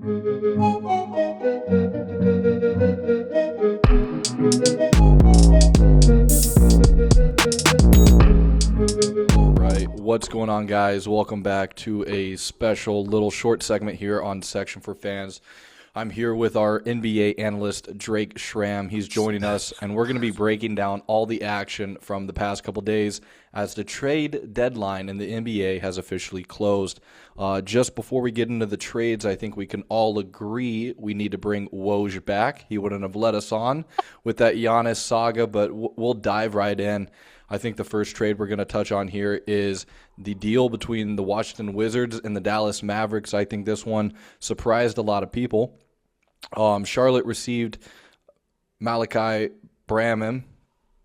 Right. What's going on, guys? Welcome back to a special little short segment here on Section for Fans. I'm here with our NBA analyst, Drake Schramm. He's joining us, and we're going to be breaking down all the action from the past couple days as the trade deadline in the NBA has officially closed. Just before we get into the trades, I think we can all agree we need to bring Woj back. He wouldn't have let us on with that Giannis saga, but we'll dive right in. I think the first trade we're going to touch on here is the deal between the Washington Wizards and the Dallas Mavericks. I think this one surprised a lot of people. Charlotte received Malachi Branham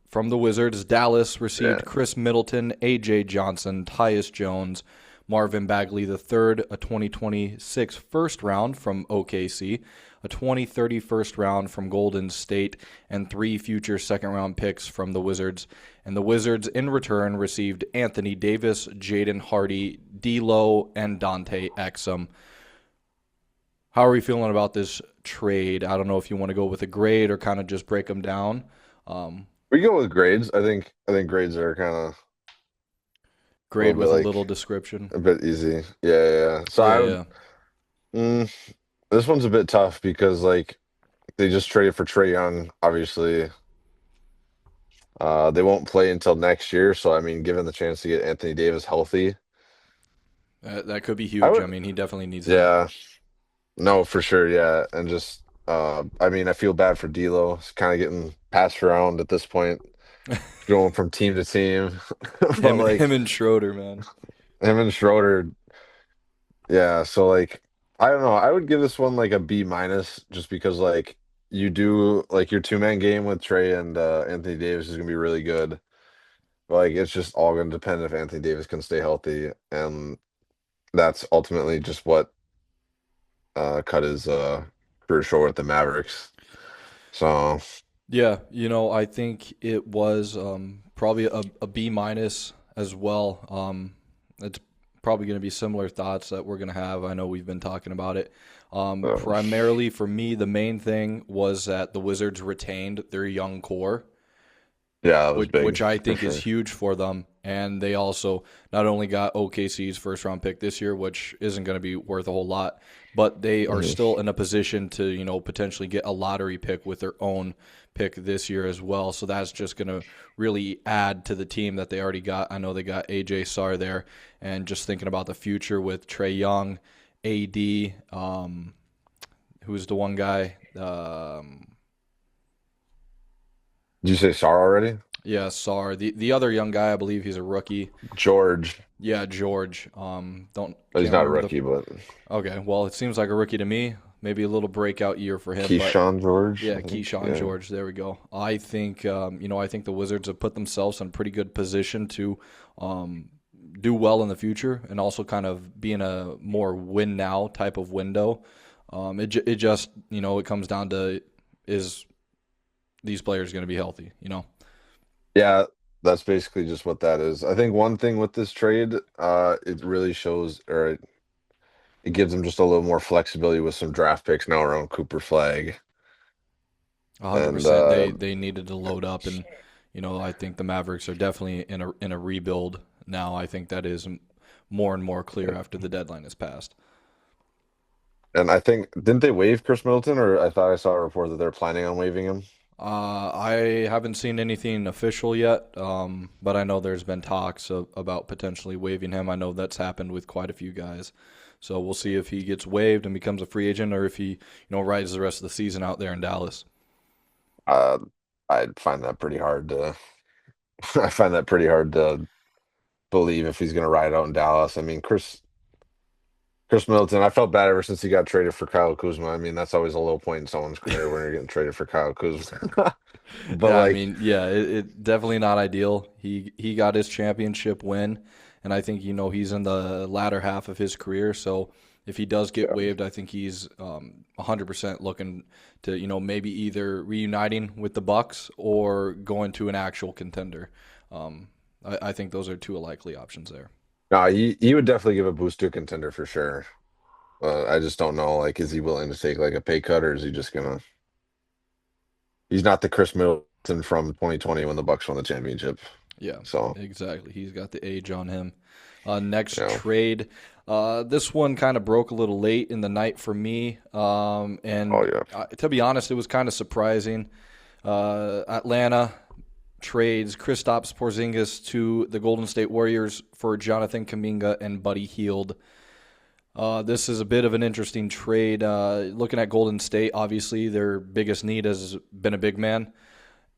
from the Wizards. Dallas received Chris Middleton, A.J. Johnson, Tyus Jones, Marvin Bagley III, a 2026 first round from OKC, a 2030 first round from Golden State, and 3 future second-round picks from the Wizards. And the Wizards, in return, received Anthony Davis, Jaden Hardy, D'Lo, and Dante Exum. How are we feeling about this trade? I don't know if you want to go with a grade or kind of just break them down. We go with grades. I think grades are kind of grade with a little description. A bit easy. Yeah. So this one's a bit tough because they just traded for Trae Young. Obviously, they won't play until next year. So I mean, given the chance to get Anthony Davis healthy, that could be huge. I mean, he definitely needs that. Yeah. No, for sure. Yeah, and just I mean, I feel bad for D'Lo. He's kind of getting passed around at this point, going from team to team. Him and Schroeder, man. Him and Schroeder. Yeah, so I don't know. I would give this one a B minus just because you do your two-man game with Trae and Anthony Davis is gonna be really good. It's just all gonna depend if Anthony Davis can stay healthy, and that's ultimately just what cut his career short at the Mavericks. So yeah, I think it was probably a B minus as well. It's probably going to be similar thoughts that we're going to have. I know we've been talking about it. Primarily for me, the main thing was that the Wizards retained their young core. Yeah, that was big, which I think is huge for them. And they also not only got OKC's first-round pick this year, which isn't going to be worth a whole lot, but they are still in a position to, potentially get a lottery pick with their own pick this year as well. So that's just going to really add to the team that they already got. I know they got A.J. Sarr there. And just thinking about the future with Trae Young, A.D., who's the one guy? Did you say Sarr already? Yeah, Sarr. The other young guy, I believe he's a rookie. George. Yeah, George. He's not a rookie, but okay. Well, it seems like a rookie to me. Maybe a little breakout year for him. Keyshawn George. Yeah, Keyshawn George. There we go. I think I think the Wizards have put themselves in a pretty good position to do well in the future and also kind of be in a more win now type of window. It just it comes down to, is these players going to be healthy? Yeah, that's basically just what that is. I think one thing with this trade, it really shows, or it gives them just a little more flexibility with some draft picks now around Cooper Flag. 100%. They needed to load up, and I think the Mavericks are definitely in a rebuild now. I think that is more and more clear after the deadline has passed. And I think, didn't they waive Chris Middleton, or I thought I saw a report that they're planning on waiving him? I haven't seen anything official yet, but I know there's been talks about potentially waiving him. I know that's happened with quite a few guys. So we'll see if he gets waived and becomes a free agent, or if he, rides the rest of the season out there in Dallas. I'd find that pretty hard to. I find that pretty hard to believe if he's going to ride out in Dallas. I mean, Chris Middleton, I felt bad ever since he got traded for Kyle Kuzma. I mean, that's always a low point in someone's career when you're getting traded for Kyle Kuzma. But I mean, it definitely not ideal. He got his championship win, and I think he's in the latter half of his career. So if he does get waived, I think he's 100% looking to maybe either reuniting with the Bucks or going to an actual contender. I think those are two likely options there. No, he would definitely give a boost to a contender for sure. I just don't know. Like, is he willing to take like a pay cut, or is he just gonna? He's not the Chris Middleton from 2020 when the Bucks won the championship. Yeah, So, exactly. He's got the age on him. Next yeah. trade. This one kind of broke a little late in the night for me. Oh And yeah. to be honest, it was kind of surprising. Atlanta trades Kristaps Porzingis to the Golden State Warriors for Jonathan Kuminga and Buddy Hield. This is a bit of an interesting trade. Looking at Golden State, obviously their biggest need has been a big man,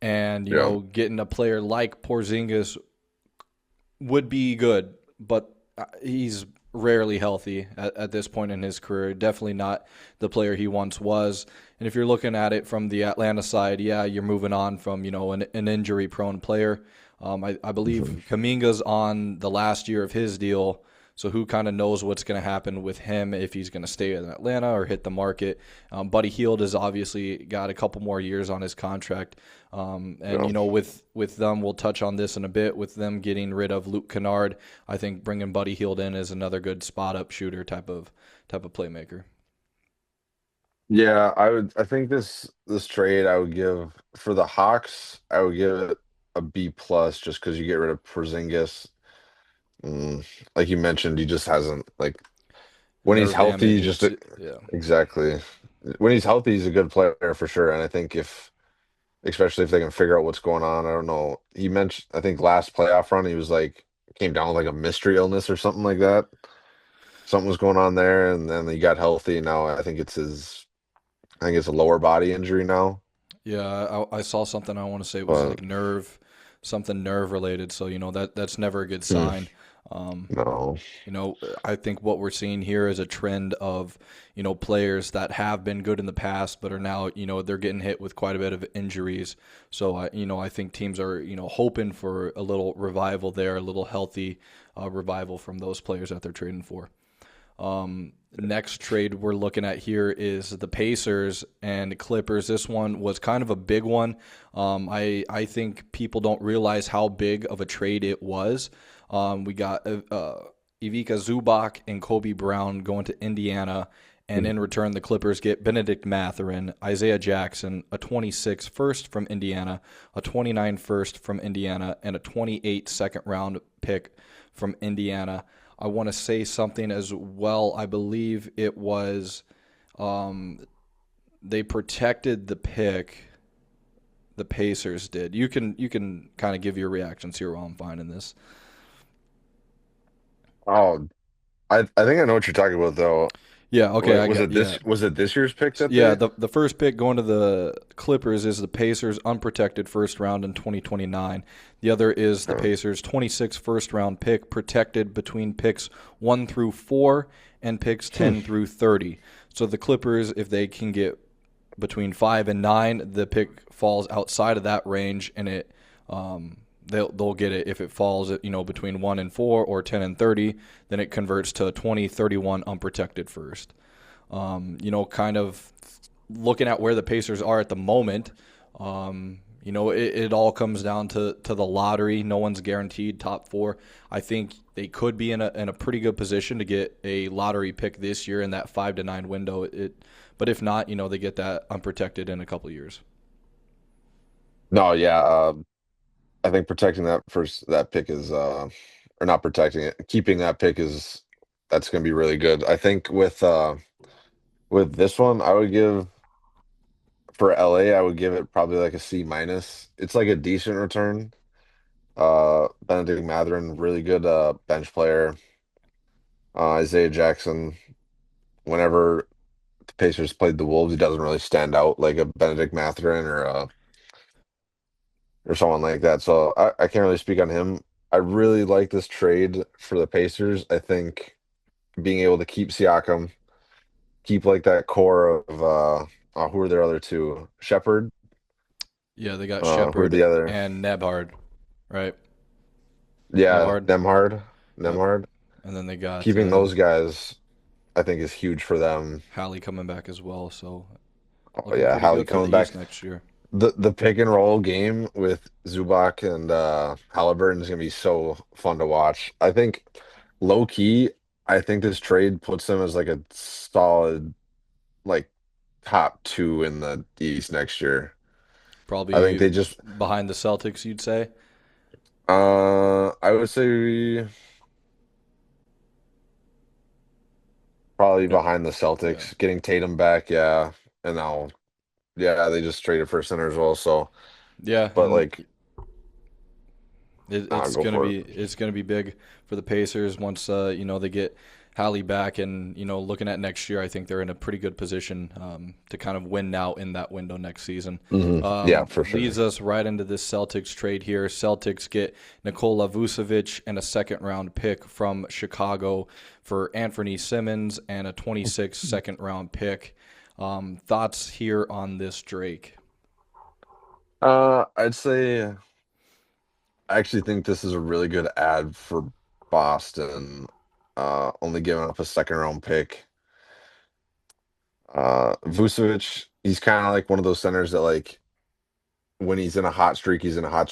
and Yeah. getting a player like Porzingis would be good, but he's rarely healthy at this point in his career. Definitely not the player he once was. And if you're looking at it from the Atlanta side, yeah, you're moving on from an injury prone player. I believe Kaminga's on the last year of his deal. So who kind of knows what's going to happen with him if he's going to stay in Atlanta or hit the market? Buddy Hield has obviously got a couple more years on his contract, and Yeah. with them, we'll touch on this in a bit. With them getting rid of Luke Kennard, I think bringing Buddy Hield in is another good spot up shooter type of playmaker. Yeah, I think this trade I would give for the Hawks, I would give it a B plus just because you get rid of Porzingis. Mm, like you mentioned, he just hasn't like when he's Nerve healthy, damage, it's yeah. exactly. When he's healthy, he's a good player for sure. And I think if especially if they can figure out what's going on, I don't know. He mentioned I think last playoff run he was like came down with like a mystery illness or something like that. Something was going on there, and then he got healthy. Now I think it's a lower body injury now. Yeah, I saw something. I want to say it was But like something nerve related. So that's never a good hmm, sign. Um, no. I think what we're seeing here is a trend of, players that have been good in the past, but are now, they're getting hit with quite a bit of injuries. So, I think teams are, hoping for a little revival there, a little healthy revival from those players that they're trading for. Next trade we're looking at here is the Pacers and Clippers. This one was kind of a big one. I think people don't realize how big of a trade it was. We got Ivica Zubac and Kobe Brown going to Indiana, and in return, the Clippers get Benedict Mathurin, Isaiah Jackson, a 26 first from Indiana, a 29 first from Indiana, and a 28 second round pick from Indiana. I want to say something as well. I believe it was they protected the pick. The Pacers did. You can kind of give your reactions here while I'm finding this. Oh, I think I know what you're talking about though. Yeah. Okay. Wait, I got yeah. was it this year's pick that Yeah, they the first pick going to the Clippers is the Pacers' unprotected first round in 2029. The other is the uh, Pacers' 26 first round pick protected between picks 1 through 4 and picks hmm. 10 through 30. So the Clippers, if they can get between 5 and 9, the pick falls outside of that range, and they'll get it. If it falls at, between 1 and 4 or 10 and 30, then it converts to a 2031 unprotected first. Kind of looking at where the Pacers are at the moment, it all comes down to the lottery. No one's guaranteed top four. I think they could be in a pretty good position to get a lottery pick this year in that 5 to 9 window. But if not, they get that unprotected in a couple of years. No, yeah. I think protecting that pick is or not protecting it, keeping that pick is that's gonna be really good. I think with this one, I would give for LA, I would give it probably like a C minus. It's like a decent return. Benedict Mathurin, really good bench player. Isaiah Jackson, whenever the Pacers played the Wolves, he doesn't really stand out like a Benedict Mathurin or someone like that. So I can't really speak on him. I really like this trade for the Pacers. I think being able to keep Siakam, keep like that core of who are their other two? Shepherd, Yeah, they got who are Shepard the other? and Nebhard, right? Yeah, Nebhard. Nemhard, Yep. Nemhard. And then they got Keeping those guys, I think, is huge for them. Hallie coming back as well. So Oh looking yeah, pretty Hallie good for the coming East back. next year. The pick and roll game with Zubac and Halliburton is gonna be so fun to watch. I think low key. I think this trade puts them as like a solid like top two in the East next year. I think Probably they just behind the Celtics, you'd say. I would say probably Yeah, behind the yeah, Celtics. Getting Tatum back, yeah. And now yeah, they just traded for a center as well. So yeah, but and like it's go gonna for it. be big for the Pacers once they get Hallie back, and looking at next year, I think they're in a pretty good position to kind of win now in that window next season. Yeah, for Leads sure. us right into this Celtics trade here. Celtics get Nikola Vucevic and a second round pick from Chicago for Anthony Simmons and a 26 second round pick. Thoughts here on this, Drake? I'd say I actually think this is a really good ad for Boston. Only giving up a second round pick. Vucevic, he's kind of like one of those centers that like when he's in a hot streak, he's in a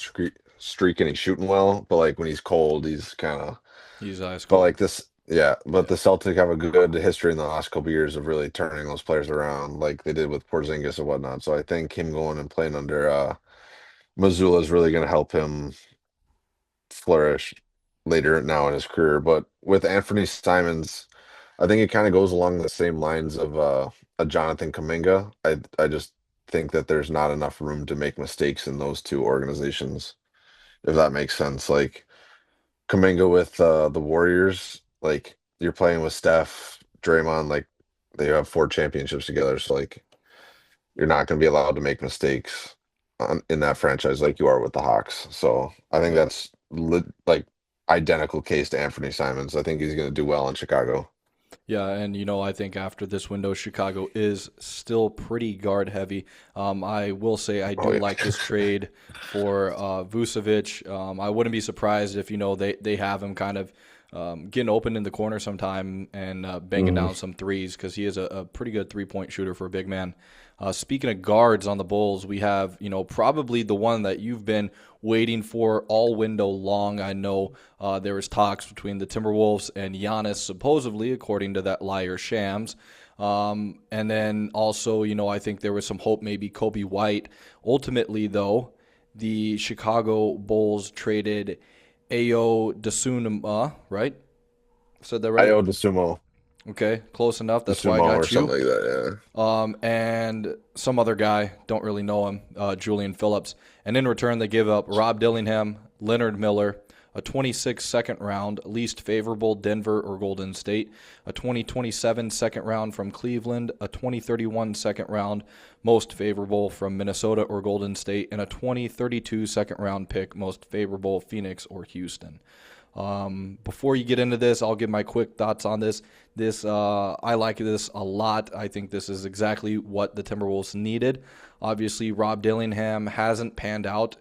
streak and he's shooting well. But like when he's cold, he's kind of. He's ice But cold. like this, yeah. But Yeah, the Celtic have a good history in the last couple of years of really turning those players around, like they did with Porzingis and whatnot. So I think him going and playing under Missoula is really going to help him flourish later now in his career. But with Anthony Simons, I think it kind of goes along the same lines of a Jonathan Kuminga. I just think that there's not enough room to make mistakes in those two organizations, if that makes sense. Like Kuminga with the Warriors, like you're playing with Steph, Draymond, like they have four championships together, so like you're not going to be allowed to make mistakes in that franchise like you are with the Hawks. So I think yeah. that's like identical case to Anthony Simons. I think he's going to do well in Chicago. Yeah, and I think after this window, Chicago is still pretty guard heavy. I will say I Oh do yeah. like this trade for Vucevic. I wouldn't be surprised if they have him kind of getting open in the corner sometime and banging hmm down some threes because he is a pretty good 3 point shooter for a big man. Speaking of guards on the Bulls, we have probably the one that you've been waiting for all window long. I know there was talks between the Timberwolves and Giannis, supposedly, according to that liar Shams. And then also, I think there was some hope maybe Kobe White. Ultimately, though, the Chicago Bulls traded Ayo Dosunmu, right? Said that right? Io DeSumo, Okay, close enough. That's why I DeSumo or got you. something like that. And some other guy, don't really know him, Julian Phillips. And in return, they give up Rob Dillingham, Leonard Miller, a 26 second round, least favorable Denver or Golden State, a 2027 second round from Cleveland, a 2031 second round, most favorable from Minnesota or Golden State, and a 2032 second round pick, most favorable Phoenix or Houston. Before you get into this, I'll give my quick thoughts on this. I like this a lot. I think this is exactly what the Timberwolves needed. Obviously, Rob Dillingham hasn't panned out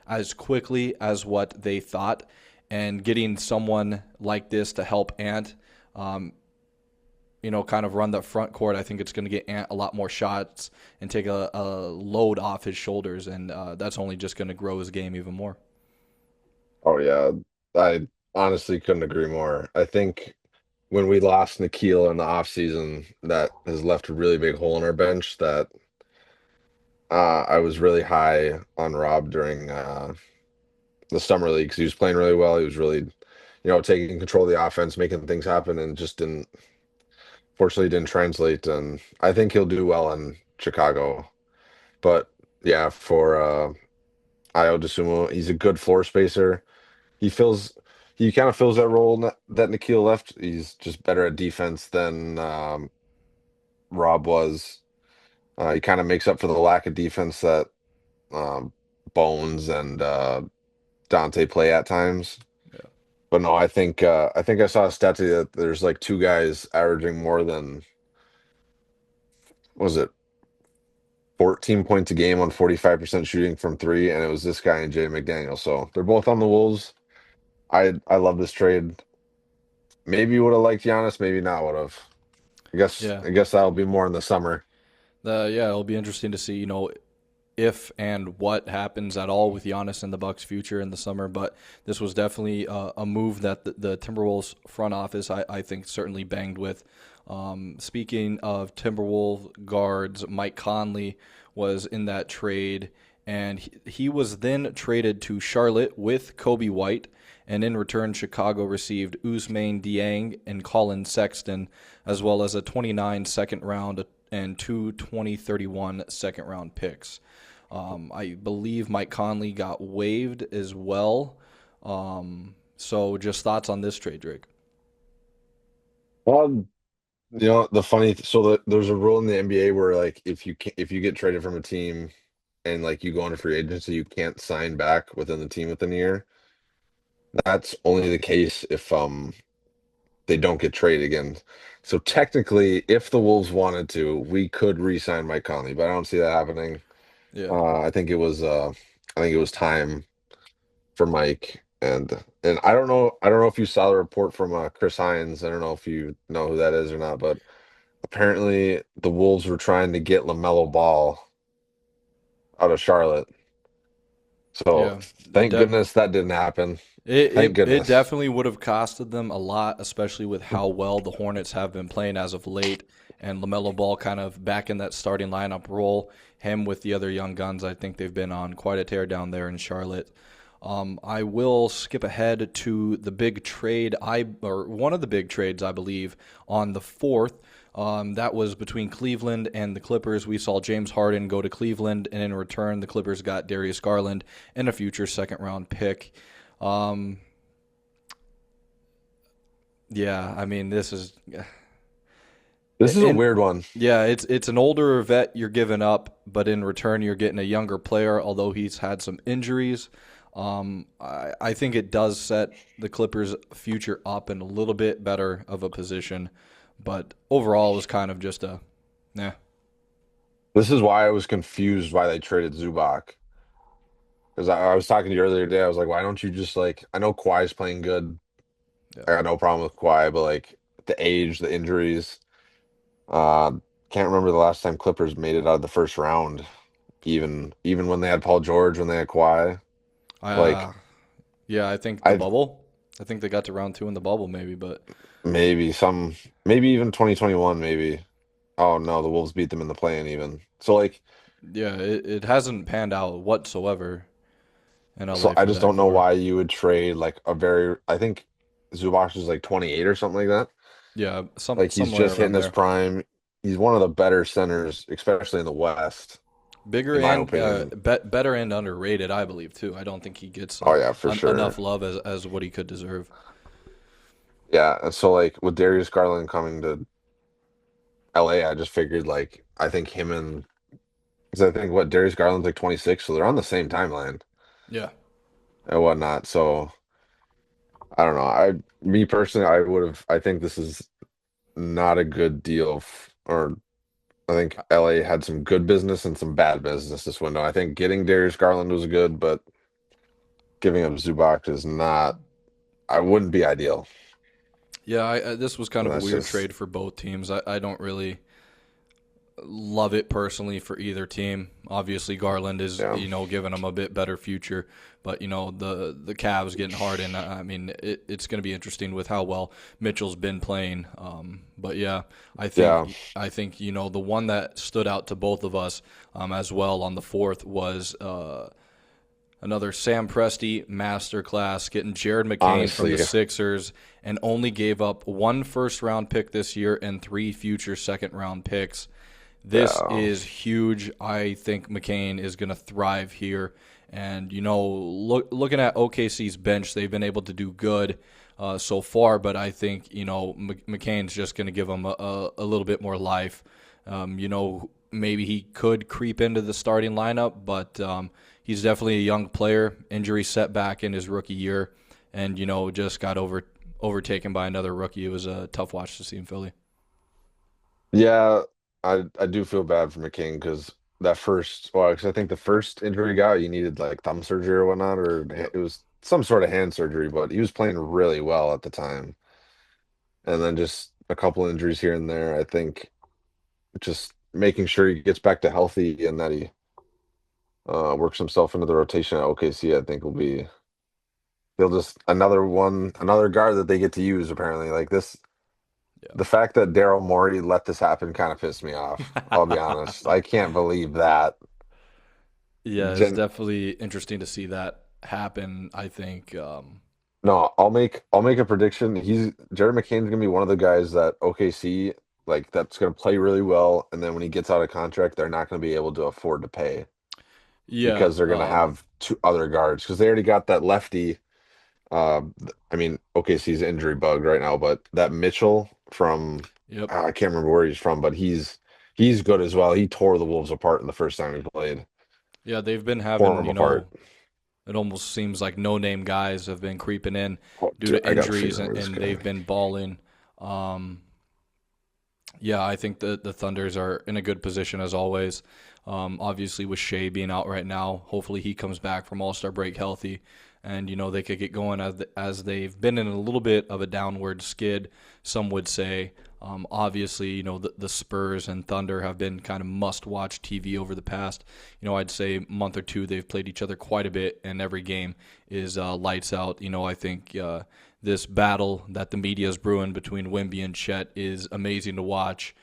as quickly as what they thought, and getting someone like this to help Ant, kind of run the front court, I think it's going to get Ant a lot more shots and take a load off his shoulders, and that's only just going to grow his game even more. Oh yeah, I honestly couldn't agree more. I think when we lost Nikhil in the offseason, that has left a really big hole in our bench that I was really high on Rob during the summer league because he was playing really well. He was really, taking control of the offense, making things happen, and just didn't, fortunately, didn't translate. And I think he'll do well in Chicago. But yeah, for Ayo Dosunmu, he's a good floor spacer. He fills, he kind of fills that role that Nikhil left. He's just better at defense than Rob was. He kind of makes up for the lack of defense that um, Bones and Dante play at times. Yeah. But no, I think I saw a stat today that there's like two guys averaging more than what was it 14 points a game on 45% shooting from three, and it was this guy and Jay McDaniel. So they're both on the Wolves. I love this trade. Maybe would have liked Giannis, maybe not would have. Yeah. I guess that'll be more in the summer. Yeah, it'll be interesting to see, if and what happens at all with Giannis and the Bucks' future in the summer. But this was definitely a move that the Timberwolves front office, I think, certainly banged with. Speaking of Timberwolves guards, Mike Conley was in that trade, and he was then traded to Charlotte with Kobe White. And in return, Chicago received Ousmane Dieng and Colin Sexton, as well as a 29 second round and two 2031 second round picks. I believe Mike Conley got waived as well. So just thoughts on this trade, Drake? Well, there's a rule in the NBA where like if you get traded from a team and like you go on a free agency, you can't sign back within the team within a year. That's only the case if they don't get traded again. So technically, if the Wolves wanted to, we could re-sign Mike Conley, but I don't see that happening. Yeah, I think it was time for Mike, and I don't know if you saw the report from Chris Hines. I don't know if you know who that is or not, but apparently the Wolves were trying to get LaMelo Ball out of Charlotte. So yeah. It thank de- goodness that didn't happen. it, Thank it it goodness. definitely would have costed them a lot, especially with how well the Hornets have been playing as of late, and Lamelo Ball kind of back in that starting lineup role. Him with the other young guns, I think they've been on quite a tear down there in Charlotte. I will skip ahead to the big trade, or one of the big trades, I believe, on the 4th. That was between Cleveland and the Clippers. We saw James Harden go to Cleveland, and in return, the Clippers got Darius Garland and a future second round pick. Um, yeah, I mean, this is This is a in weird one. yeah, it's an older vet you're giving up, but in return you're getting a younger player. Although he's had some injuries, I think it does set the Clippers' future up in a little bit better of a position. But overall, it was kind of just a, yeah, This is why I was confused why they traded Zubac. Because I was talking to you earlier today. I was like, why don't you just like I know Kawhi's playing good. yeah. I got no problem with Kawhi, but like the age, the injuries. Uh, can't remember the last time Clippers made it out of the first round. Even when they had Paul George, when they had Kawhi. Like Uh, yeah, I think the I bubble. I think they got to round two in the bubble, maybe, but maybe some maybe even 2021 maybe. Oh no, the Wolves beat them in the play-in even. So like yeah, it hasn't panned out whatsoever in so LA I for just that don't know core. why you would trade like I think Zubac is like 28 or something like that. Yeah, Like he's somewhere just hitting around his there. prime. He's one of the better centers, especially in the West, Bigger in my and opinion. better and underrated, I believe too. I don't think he gets Oh yeah, for sure. enough love as what he could deserve. Yeah, and so like with Darius Garland coming to LA, I just figured like I think him and because I think what Darius Garland's like 26, so they're on the same timeline Yeah, and whatnot. So I don't know. Me personally, I think this is not a good deal, or I think LA had some good business and some bad business this window. I think getting Darius Garland was good, but giving up Zubac is not. I wouldn't be ideal. yeah. This was kind And of a that's weird just trade for both teams. I don't really love it personally for either team. Obviously, Garland is yeah, giving them a bit better future, but the Cavs getting Harden. I mean, it's going to be interesting with how well Mitchell's been playing. But yeah, I yeah. think I think the one that stood out to both of us as well on the 4th was. Another Sam Presti masterclass, getting Jared McCain from the Honestly, Sixers, and only gave up one first round pick this year and three future second round picks. This yeah. is huge. I think McCain is going to thrive here. And, looking at OKC's bench, they've been able to do good so far, but I think, McCain's just going to give them a little bit more life. Maybe he could creep into the starting lineup, but he's definitely a young player. Injury setback in his rookie year, and, just got overtaken by another rookie. It was a tough watch to see in Philly. Yeah, I do feel bad for McCain because that first, well, because I think the first injury he got, you needed like thumb surgery or whatnot, or Yep. it was some sort of hand surgery, but he was playing really well at the time. And then just a couple injuries here and there. I think just making sure he gets back to healthy and that he works himself into the rotation at OKC. I think will be he'll just another one, another guard that they get to use apparently. Like this, the fact that Daryl Morey let this happen kind of pissed me off. I'll be Yeah. honest. I can't believe that. Yeah, it's Gen definitely interesting to see that happen. I think, no, I'll make a prediction. Jared McCain's gonna be one of the guys that OKC like that's gonna play really well, and then when he gets out of contract, they're not gonna be able to afford to pay yeah, because they're gonna have two other guards because they already got that lefty. I mean, OKC's injury bug right now, but that Mitchell from yep, I can't remember where he's from, but he's good as well. He tore the Wolves apart in the first time he played. yeah. They've been Tore having, them apart. it almost seems like no-name guys have been creeping in Oh, due dude, to I gotta injuries, figure out and, where this and guy. they've been balling. Um, yeah, I think the Thunders are in a good position as always. Obviously, with Shea being out right now, hopefully he comes back from All-Star break healthy, and they could get going as they've been in a little bit of a downward skid. Some would say. Obviously, the Spurs and Thunder have been kind of must-watch TV over the past, I'd say month or two. They've played each other quite a bit, and every game is lights out. I think this battle that the media is brewing between Wemby and Chet is amazing to watch.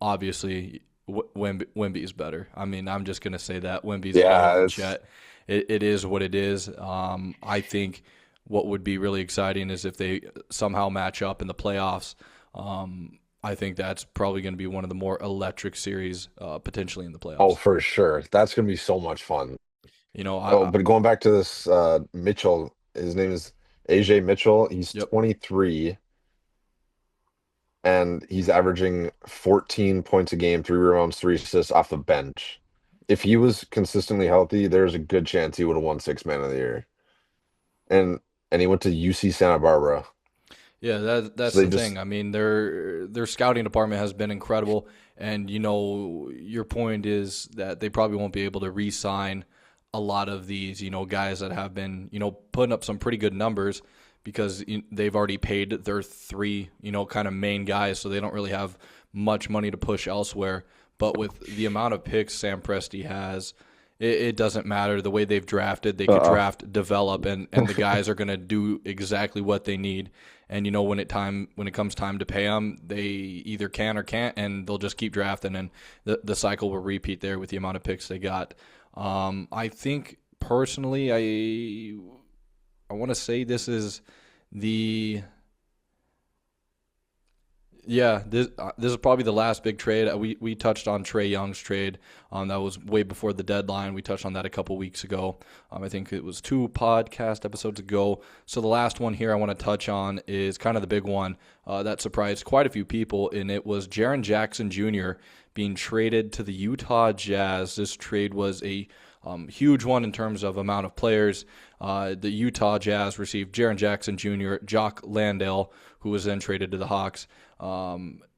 Obviously, Wemby is better. I mean, I'm just gonna say that Wemby's better Yeah, than it's Chet. It is what it is. I think what would be really exciting is if they somehow match up in the playoffs. I think that's probably going to be one of the more electric series potentially in the oh playoffs. for sure. That's gonna be so much fun. You know, Oh, but going back to this Mitchell, his name is AJ Mitchell. He's yep. 23 and he's averaging 14 points a game, 3 rebounds, 3 assists off the bench. If he was consistently healthy, there's a good chance he would have won Six Man of the Year. And he went to UC Santa Barbara. Yeah, So that's they the thing. just I mean, their scouting department has been incredible, and your point is that they probably won't be able to re-sign a lot of these guys that have been putting up some pretty good numbers because they've already paid their three kind of main guys, so they don't really have much money to push elsewhere. But with the amount of picks Sam Presti has, it doesn't matter the way they've drafted. They could uh draft, develop, and the guys are going to do exactly what they need. And when it comes time to pay them, they either can or can't, and they'll just keep drafting, and the cycle will repeat there with the amount of picks they got. I think personally, I want to say this is the yeah, this is probably the last big trade. We touched on Trae Young's trade. That was way before the deadline. We touched on that a couple weeks ago. I think it was 2 podcast episodes ago. So the last one here I want to touch on is kind of the big one that surprised quite a few people, and it was Jaren Jackson Jr. being traded to the Utah Jazz. This trade was a huge one in terms of amount of players. The Utah Jazz received Jaren Jackson Jr., Jock Landale, who was then traded to the Hawks,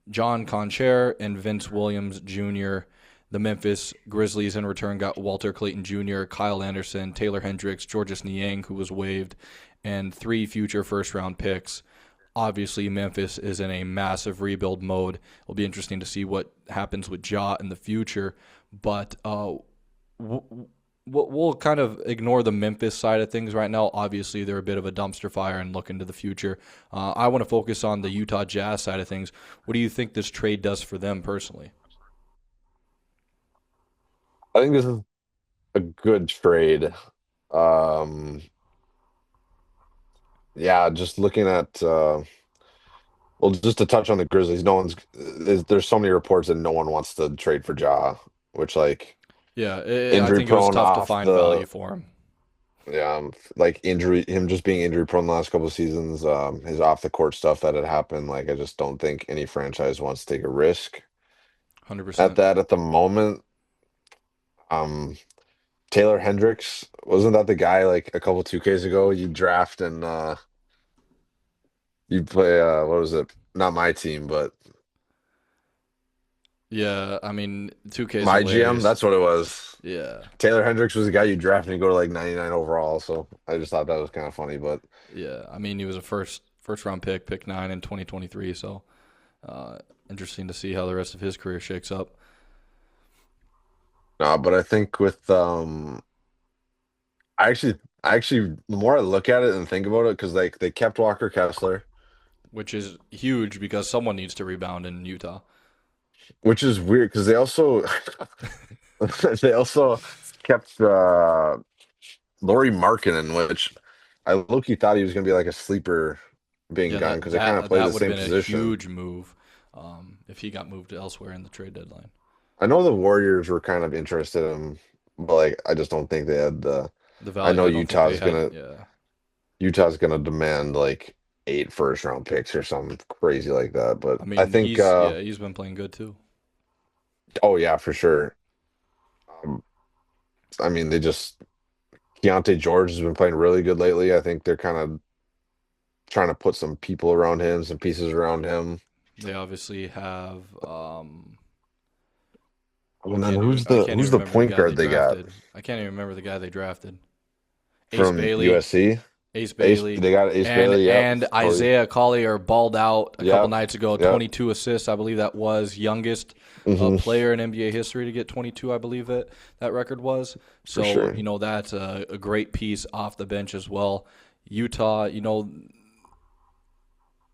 John Concher, and Vince Williams Jr. The Memphis Grizzlies in return got Walter Clayton Jr., Kyle Anderson, Taylor Hendricks, Georges Niang, who was waived, and 3 future first-round picks. Obviously, Memphis is in a massive rebuild mode. It'll be interesting to see what happens with Ja in the future. But we'll kind of ignore the Memphis side of things right now. Obviously, they're a bit of a dumpster fire and look into the future. I want to focus on the Utah Jazz side of things. What do you think this trade does for them personally? I think this is a good trade. Um, yeah, just looking at well, just to touch on the Grizzlies, no one's there's so many reports that no one wants to trade for Ja, which like Yeah, I injury think it was prone tough to off find the value for him. yeah, like injury him just being injury prone the last couple of seasons, his off the court stuff that had happened, like I just don't think any franchise wants to take a risk at 100%. that at the moment. Um Taylor Hendricks, wasn't that the guy like a couple 2Ks ago you draft and you play what was it? Not my team, but Yeah, I mean, 2K is my GM, hilarious. that's what it was. Yeah, Taylor Hendricks was the guy you draft and you go to like 99 overall. So I just thought that was kind of funny. But yeah. I mean, he was a first round pick 9 in 2023. So uh, interesting to see how the rest of his career shakes up. But I think with I actually the more I look at it and think about it, because like they kept Walker Kessler, which is huge because someone needs to rebound in Utah. which is weird because they also they also kept Laurie Markkinen, which I low-key thought he was gonna be like a sleeper being Yeah, gone because they kind of play that the would have same been a position. huge move if he got moved elsewhere in the trade deadline. I know the Warriors were kind of interested in him, but like I just don't think they had the. The I value, know I don't think they had. Yeah, Utah's gonna demand like 8 first-round picks or something crazy like that. But I I mean think he's been playing good too. oh yeah, for sure. Um, I mean they just Keontae George has been playing really good lately. I think they're kind of trying to put some people around him, some pieces around him. They obviously have. And then who's I the can't who's even the remember the point guy they guard they got drafted. I can't even remember the guy they drafted. Ace from Bailey, USC? Ace Ace, Bailey, they got Ace and Bailey. Yep, and totally. Isaiah Collier balled out a couple Yep, nights ago. yep. 22 assists, I believe that was youngest Hmm. player in NBA history to get 22. I believe that record was. For So sure. that's a great piece off the bench as well. Utah,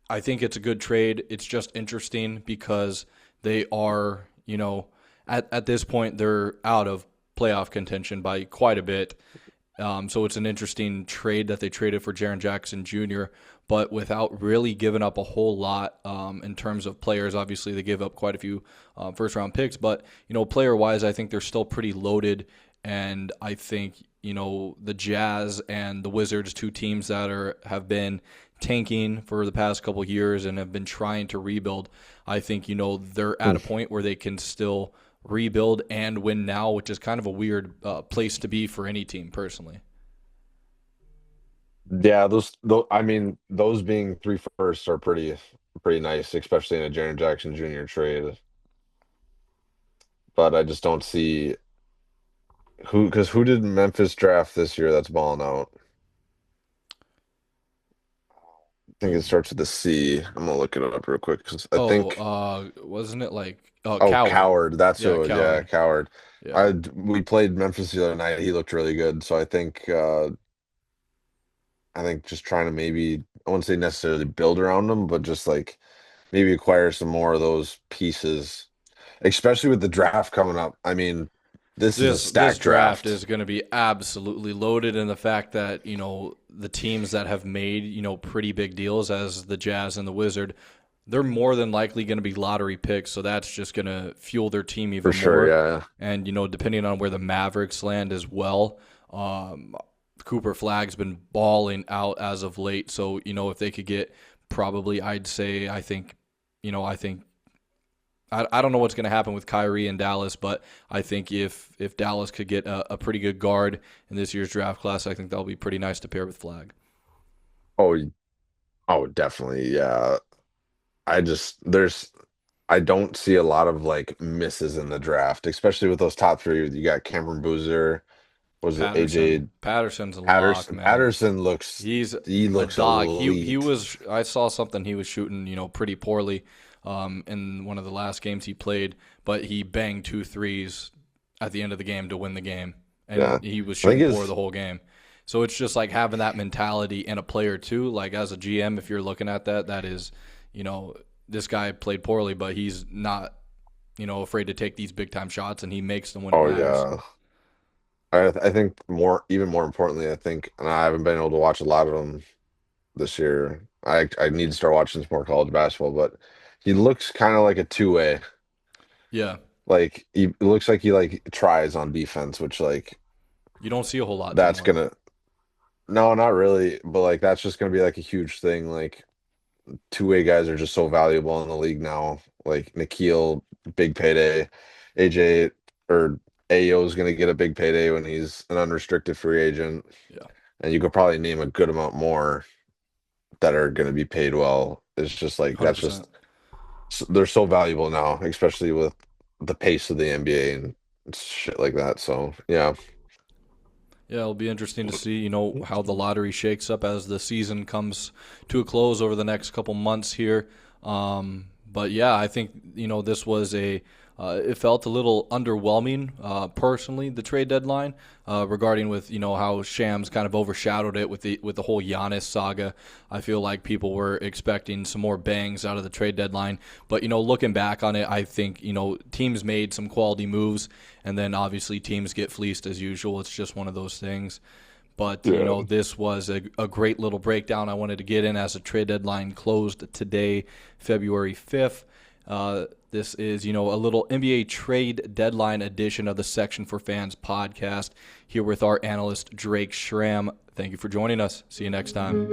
I think it's a good trade. It's just interesting because they are, at this point they're out of playoff contention by quite a bit. So it's an interesting trade that they traded for Jaren Jackson Jr., but without really giving up a whole lot in terms of players. Obviously, they give up quite a few first round picks, but player wise, I think they're still pretty loaded. And I think the Jazz and the Wizards, two teams that have been tanking for the past couple years and have been trying to rebuild. I think they're at a point where they can still rebuild and win now, which is kind of a weird place to be for any team, personally. Yeah, those I mean, those being three firsts are pretty nice, especially in a Jaren Jackson Jr. trade. But I just don't see because who did Memphis draft this year that's balling out? I think it Ooh. starts with a C. I'm gonna look it up real quick because I Oh, think wasn't it like oh Coward? Coward, that's Yeah, who it was. Yeah, Coward. Coward. Yeah. We played Memphis the other night. He looked really good. So I think just trying to maybe I wouldn't say necessarily build around him, but just like maybe acquire some more of those pieces, especially with the draft coming up. I mean, this is a This stacked draft draft is going to be absolutely loaded in the fact that the teams that have made pretty big deals as the Jazz and the Wizard, they're more than likely going to be lottery picks, so that's just going to fuel their team for even sure. more. Yeah, And depending on where the Mavericks land as well, um, Cooper Flag's been balling out as of late. So if they could get probably, I'd say I think I don't know what's going to happen with Kyrie and Dallas, but I think if Dallas could get a pretty good guard in this year's draft class, I think that'll be pretty nice to pair with Flag. Oh, oh, definitely. Yeah. I just I don't see a lot of like misses in the draft, especially with those top three. You got Cameron Boozer, was it AJ Patterson's a lock, Patterson? man. He's He a looks dog. He elite. was. I saw something he was shooting, pretty poorly, in one of the last games he played, but he banged two threes at the end of the game to win the game, Yeah. and he was I think shooting poor his the whole game. So it's just like having that mentality in a player too. Like as a GM, if you're looking at that, that is, you know, this guy played poorly, but he's not, afraid to take these big time shots, and he makes them when it oh matters. yeah. I think even more importantly, I think, and I haven't been able to watch a lot of them this year. I need to start watching some more college basketball, but he looks kind of like a two-way. Yeah, Like he it looks like he like tries on defense, which like you don't see a whole lot that's anymore. gonna no, not really, but like that's just gonna be like a huge thing. Like two-way guys are just so valuable in the league now. Like Nikhil, big payday. AJ or Ayo is gonna get a big payday when he's an unrestricted free agent. Yeah, And you could probably name a good amount more that are going to be paid well. It's just like one hundred that's percent. just they're so valuable now, especially with the pace of the NBA and shit like that. So yeah, Yeah, it'll be interesting to see, how the lottery shakes up as the season comes to a close over the next couple months here. But yeah, I think this was It felt a little underwhelming, personally, the trade deadline, regarding with how Shams kind of overshadowed it with the whole Giannis saga. I feel like people were expecting some more bangs out of the trade deadline, but looking back on it, I think teams made some quality moves, and then obviously teams get fleeced as usual. It's just one of those things. But, this was a great little breakdown I wanted to get in as the trade deadline closed today, February 5th. This is, a little NBA trade deadline edition of the Section for Fans podcast here with our analyst, Drake Schramm. Thank you for joining us. See you next time.